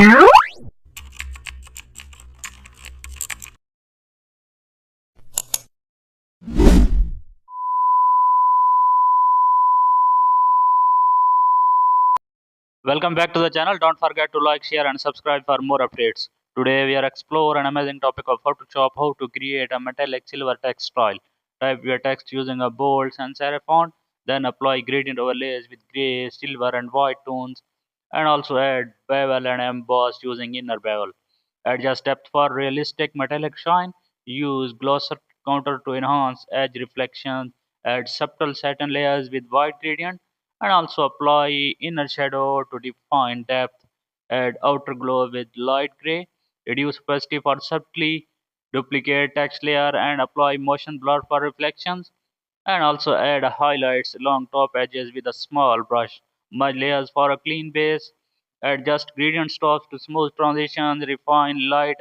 Welcome back to the channel. Don't forget to like, share and subscribe for more updates. Today we are explore an amazing topic of Photoshop, how to create a metallic silver text style. Type your text using a bold sans serif font, then apply gradient overlays with gray, silver and white tones, and also add bevel and emboss using inner bevel. Adjust depth for realistic metallic shine. Use gloss counter to enhance edge reflection. Add subtle satin layers with white gradient and also apply inner shadow to define depth. Add outer glow with light gray. Reduce opacity for subtly. Duplicate text layer and apply motion blur for reflections. And also add highlights along top edges with a small brush. Merge layers for a clean base. Adjust gradient strokes to smooth transitions. Refine light